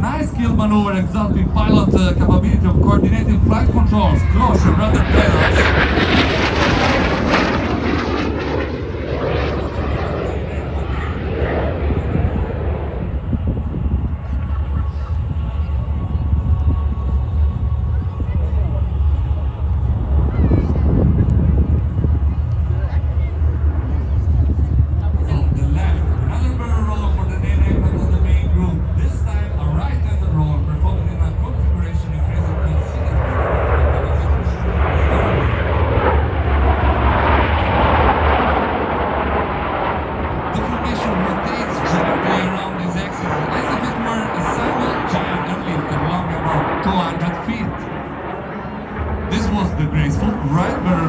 nice skill maneuver exalting pilot capability of coordinating flight controls, closure, rudder pedals. This was the graceful right barrel